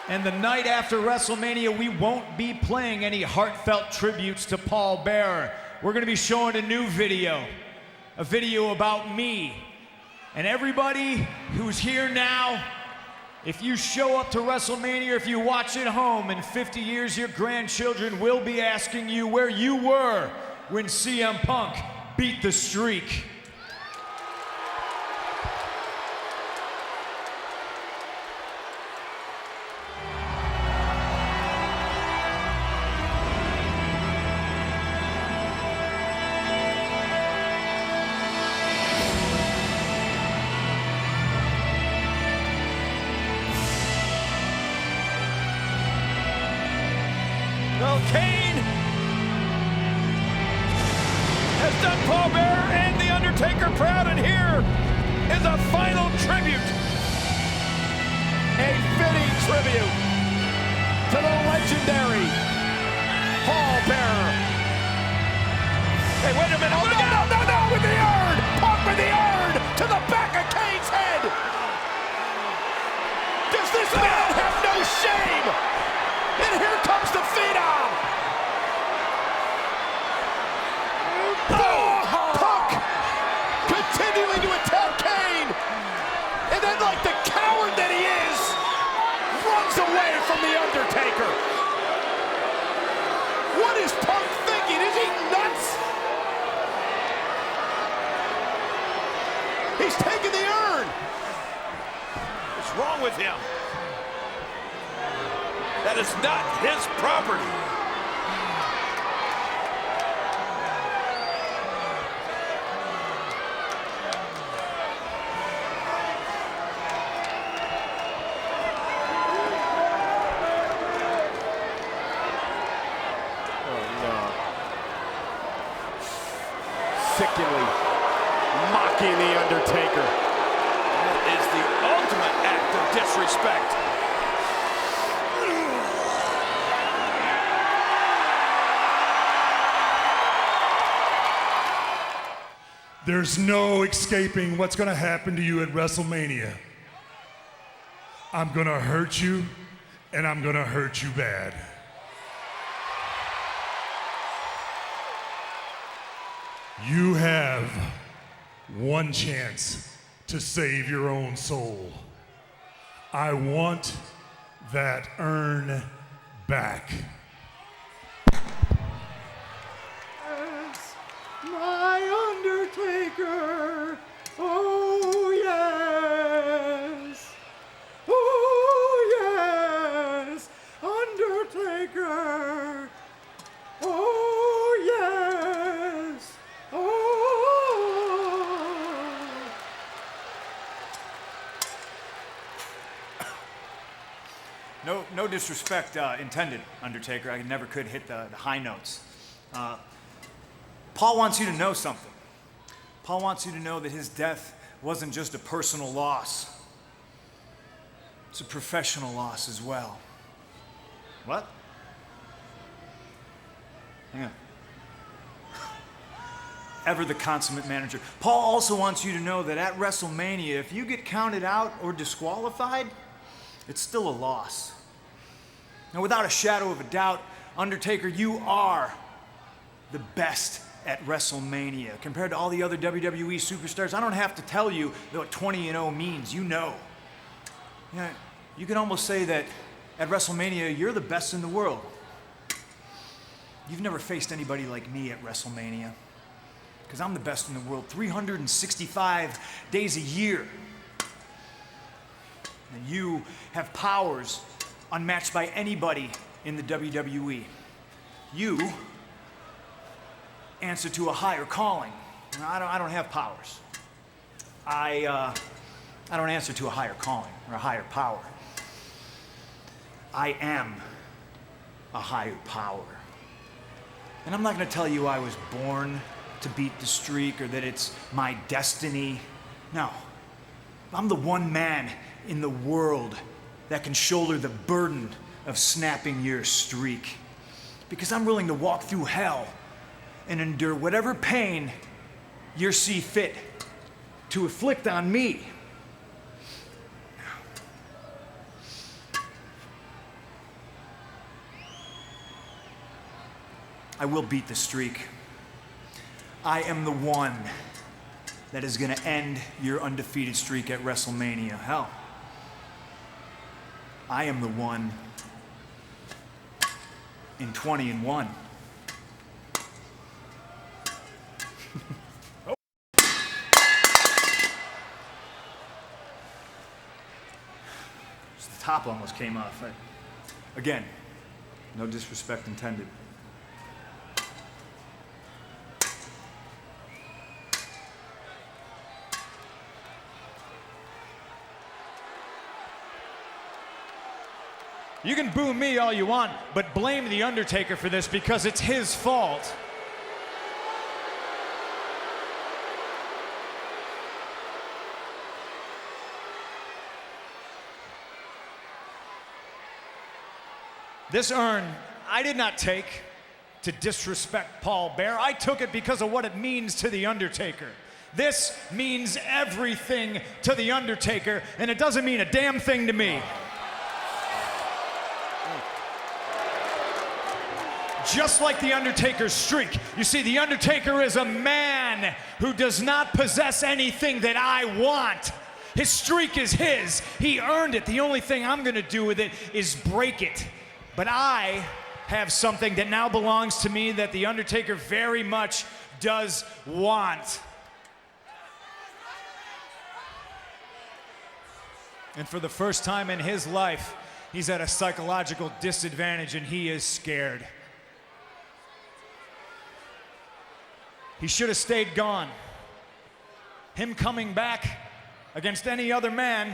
And the night after WrestleMania, we won't be playing any heartfelt tributes to Paul Bearer. We're gonna be showing a new video, a video about me. And everybody who's here now, if you show up to WrestleMania, if you watch at home, in 50 years, your grandchildren will be asking you where you were when CM Punk beat the streak. Well, Kane has done Paul Bearer and The Undertaker proud, and here is a final tribute. A fitting tribute to the legendary Paul Bearer. Hey, wait a minute. Oh, Look out! no, with the urn! Punk with the urn to the back of Kane's head! Does this man have no shame? And here comes the Phenom! Punk continuing to attack Kane! And then, like the coward that he is, runs away from the Undertaker! What is Punk thinking? Is he nuts? He's taking the urn! What's wrong with him? That is not his property. Oh no. Sickeningly mocking the Undertaker. That is the ultimate act of disrespect. There's no escaping what's gonna happen to you at WrestleMania. I'm gonna hurt you, and I'm gonna hurt you bad. You have one chance to save your own soul. I want that urn back. My Undertaker, oh yes, Undertaker, oh yes, No disrespect intended, Undertaker. I never could hit the high notes. Paul wants you to know something. Paul wants you to know that his death wasn't just a personal loss. It's a professional loss as well. What? Hang on. Ever the consummate manager. Paul also wants you to know that at WrestleMania, if you get counted out or disqualified, it's still a loss. Now, without a shadow of a doubt, Undertaker, you are the best at WrestleMania. Compared to all the other WWE superstars, I don't have to tell you what 20-0 means. You know. Yeah, you can almost say that at WrestleMania, you're the best in the world. You've never faced anybody like me at WrestleMania, because I'm the best in the world 365 days a year. And you have powers unmatched by anybody in the WWE. You answer to a higher calling. I don't have powers. I don't answer to a higher calling or a higher power. I am a higher power. And I'm not gonna tell you I was born to beat the streak or that it's my destiny. No. I'm the one man in the world that can shoulder the burden of snapping your streak. Because I'm willing to walk through hell and endure whatever pain you see fit to inflict on me. I will beat the streak. I am the one that is going to end your undefeated streak at WrestleMania. Hell, I am the one in 20-1. The top almost came off. Again, no disrespect intended. You can boo me all you want, but blame The Undertaker for this because it's his fault. This urn, I did not take to disrespect Paul Bearer. I took it because of what it means to The Undertaker. This means everything to The Undertaker, and it doesn't mean a damn thing to me. Just like The Undertaker's streak. You see, The Undertaker is a man who does not possess anything that I want. His streak is his. He earned it. The only thing I'm gonna do with it is break it. But I have something that now belongs to me that The Undertaker very much does want. And for the first time in his life, he's at a psychological disadvantage and he is scared. He should have stayed gone. Him coming back against any other man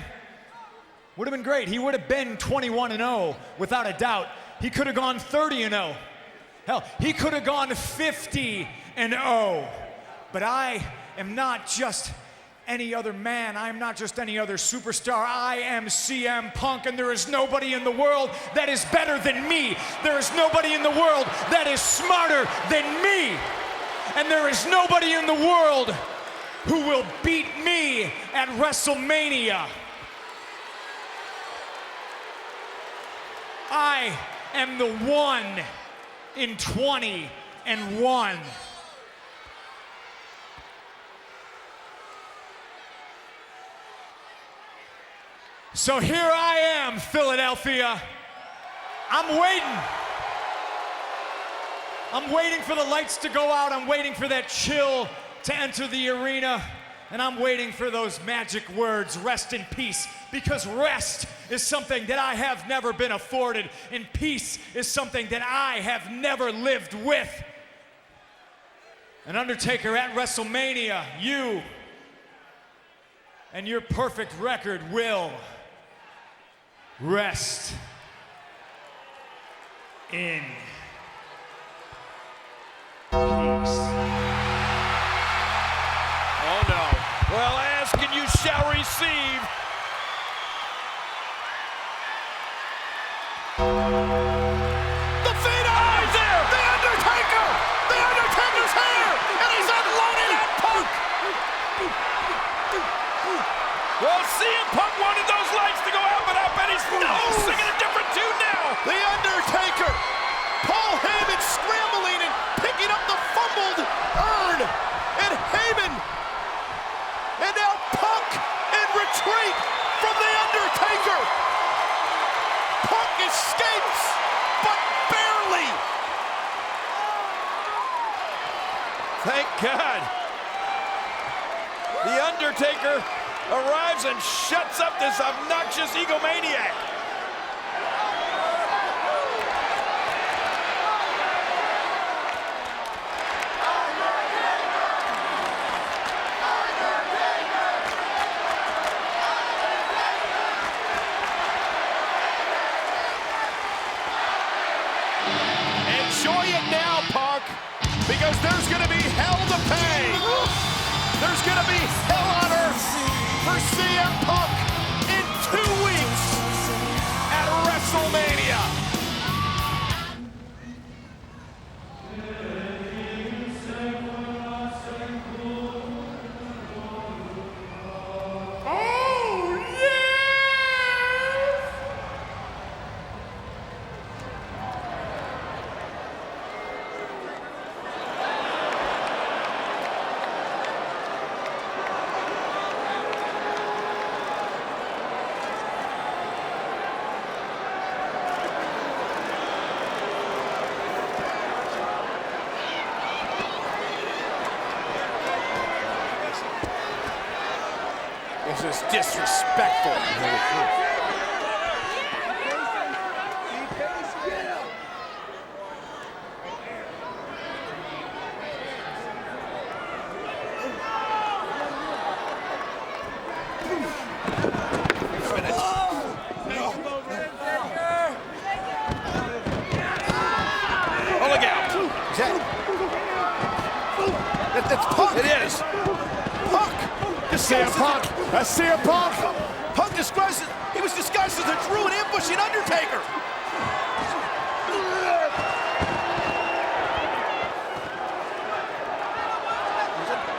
would have been great. He would have been 21-0 without a doubt. He could have gone 30-0. Hell, he could have gone 50-0. But I am not just any other man. I am not just any other superstar. I am CM Punk, and there is nobody in the world that is better than me. There is nobody in the world that is smarter than me. And there is nobody in the world who will beat me at WrestleMania. I am the one in 20-1. So here I am, Philadelphia. I'm waiting. I'm waiting for the lights to go out. I'm waiting for that chill to enter the arena. And I'm waiting for those magic words, rest in peace, because rest is something that I have never been afforded, and peace is something that I have never lived with. An Undertaker at WrestleMania, you and your perfect record will rest in peace. Oh no. Well, ask and you shall receive. The Phenom! He's there! The Undertaker! The Undertaker's here! And he's unloading that Punk! Well, CM Punk wanted those lights to go out, but I bet he's singing a different tune now. The Undertaker! Paul Heyman scrambling and picking up the fumbled urn! And Heyman! And now Punk in retreat from the Undertaker! Punk escapes, but barely! Thank God. The Undertaker arrives and shuts up this obnoxious egomaniac. Enjoy it now, Punk, because there's going to be hell to pay. There's going to be hell on earth for CM Punk in 2 weeks at WrestleMania. This is disrespectful. Oh, look out. It's Punk. It is. Punk. CM Punk. That's CM Punk. Punk disguised, he was disguised as a druid ambushing Undertaker.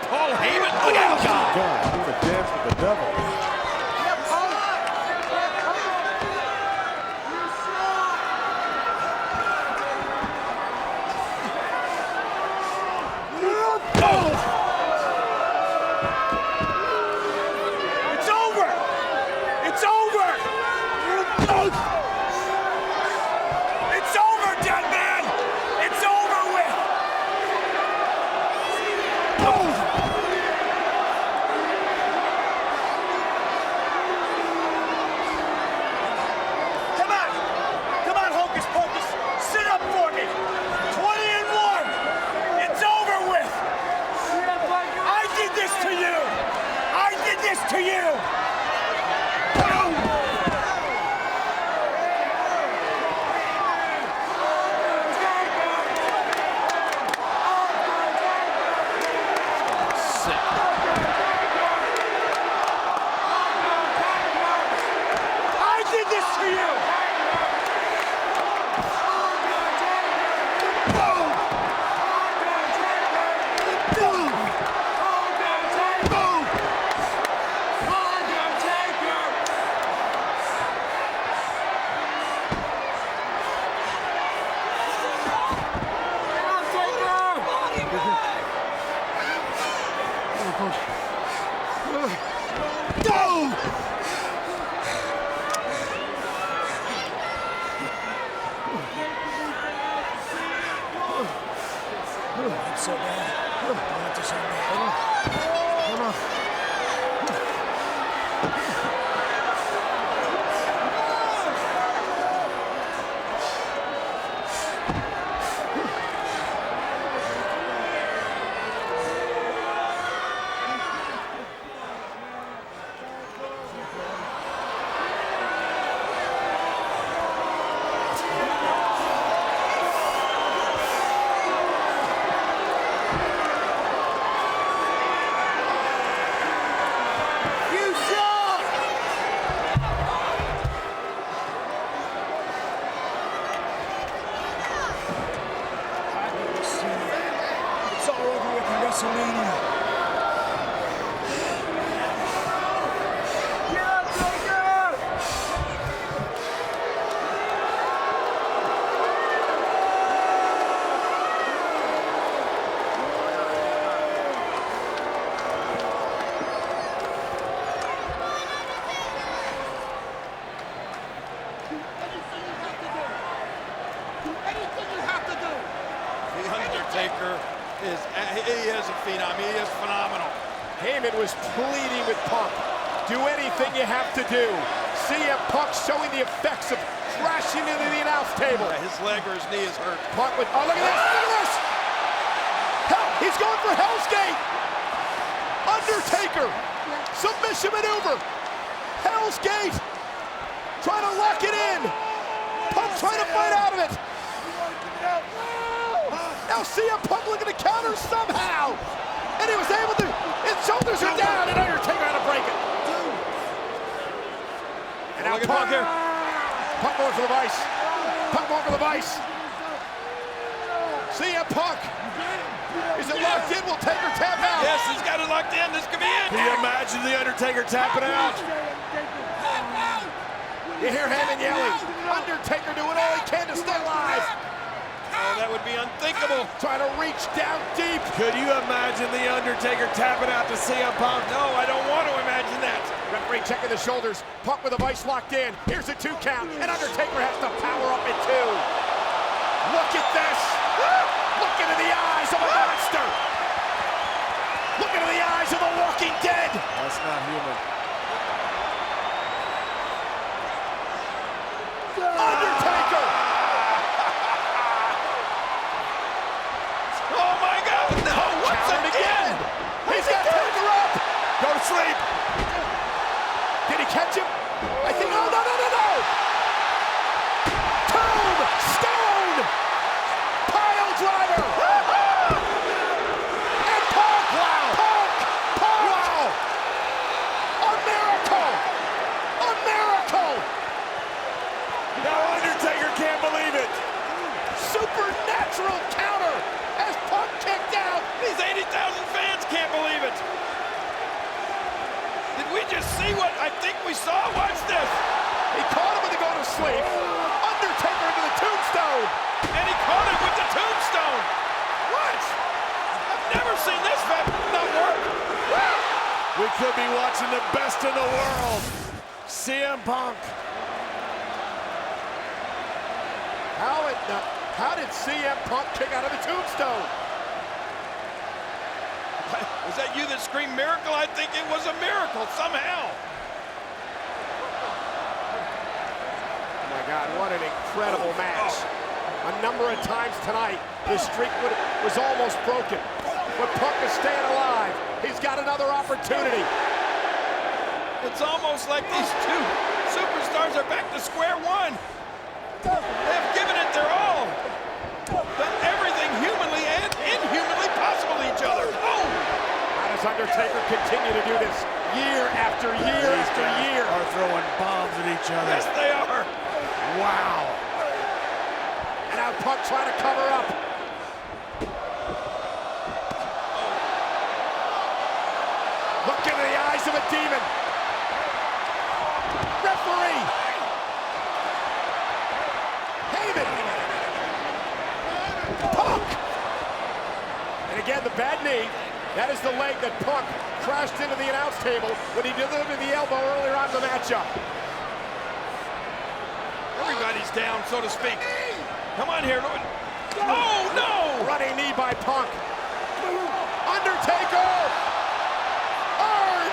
Paul Heyman, look out. God, he's a dance with the devil. It's over. It's over. It's over, dead man. It's over with. Come on, Hocus Pocus. Sit up for me. 20-1. It's over with. I did this to you. I did this to you. I did this to you. So bad. Not to so bad. Come on. It's all over with in WrestleMania. The Undertaker is a phenom. He is phenomenal. Heyman was pleading with Punk. Do anything you have to do. CM Punk showing the effects of crashing into the announce table. His leg or his knee is hurt. Punk with, oh, look at this, look at this! Hell, he's going for Hell's Gate! Undertaker, submission maneuver. Hell's Gate, trying to lock it in. Punk trying to fight out of it. Now CM Punk looking to counter somehow. And he was able to, his shoulders are down, and Undertaker had to break it. And now Punk here. Punk going for the vice. Punk going for the vice. CM Punk. Is it locked in? Will Taker tap out? Yes, he's got it locked in. This could be it. Can you imagine the Undertaker tapping out? You hear Heyman yelling. Undertaker doing all he can to stay alive. Oh, that would be unthinkable. Trying to reach down deep. Could you imagine the Undertaker tapping out to CM Punk? No, I don't want to imagine that. Referee checking the shoulders. Punk with a vice locked in. Here's a 2 count. And Undertaker has to power up in 2. Look at this. Look into the eyes of a monster. Look into the eyes of the Walking Dead. That's not human. Undertaker! Oh my God! No! Once Countered again! He's got Taker up! Go to sleep! Did he catch him? I think, oh, no! Tombstone! Pile driver! And Punk! Punk! Wow! A miracle! A miracle! Now Undertaker can't believe it. Supernatural counter as Punk kicked out. These 80,000 fans can't believe it! Did we just see what I think we saw? Watch this! He caught him with the go to sleep. Undertaker into the tombstone. And he caught him with the tombstone! What? I've never seen this not work! We could be watching the best in the world. CM Punk. How did CM Punk kick out of the tombstone? Was that you that screamed miracle? I think it was a miracle somehow. Oh my God, what an incredible match. A number of times tonight, the streak was almost broken. But Punk is staying alive. He's got another opportunity. It's almost like these two superstars are back to square one. They've given it their all. Done everything humanly and inhumanly possible to each other. Oh! How does Undertaker continue to do this year after year after year? Are throwing bombs at each other. Yes, they are. Wow. And now Punk trying to cover up. Look into the eyes of a demon. Referee. Heyman. Punk. And again, the bad knee. That is the leg that Punk crashed into the announce table when he delivered the elbow earlier on in the matchup. Everybody's down, so to speak. Come on here, Lord. Oh, no! Running knee by Punk. Undertaker! Urn!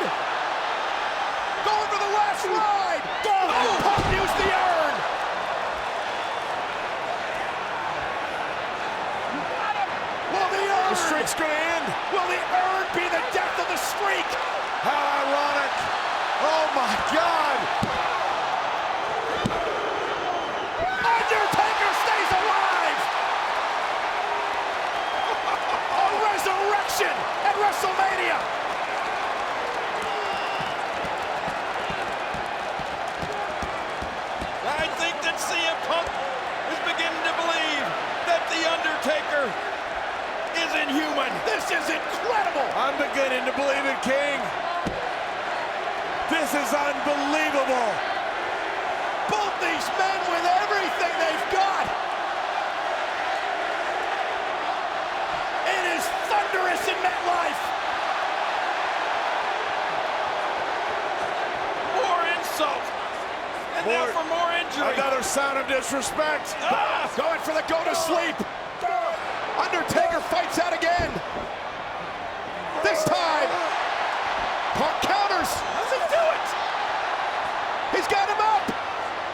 Going for the last ride! Oh, Punk used the urn! Will the urn... The streak's gonna end. Will the urn be the death of the streak? How ironic. Oh my God. Undertaker stays alive! A resurrection at WrestleMania! I think that CM Punk is beginning to believe that The Undertaker is inhuman. This is incredible! I'm beginning to believe it, King. This is unbelievable. Both these men with everything they've got. It is thunderous in MetLife. More insult. And now for more injury. Another sign of disrespect. Ah! Going for the go to sleep. Undertaker fights out again. This time, Punk counters. How does he do it? He's got him up.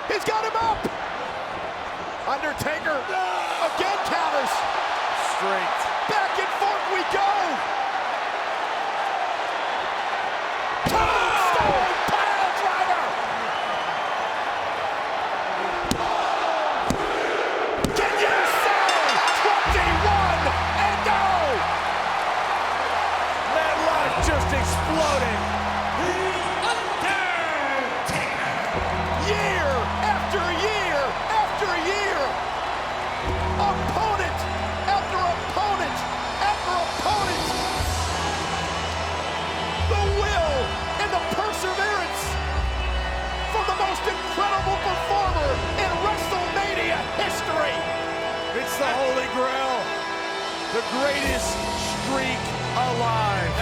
He's got him up. Undertaker again counters. Straight. Back and forth we go. Tombstone pile driver. Can you say 21 and 0? MetLife just exploded. Year after year after year, opponent after opponent after opponent. The will and the perseverance from the most incredible performer in WrestleMania history. It's the Holy Grail. The greatest streak alive.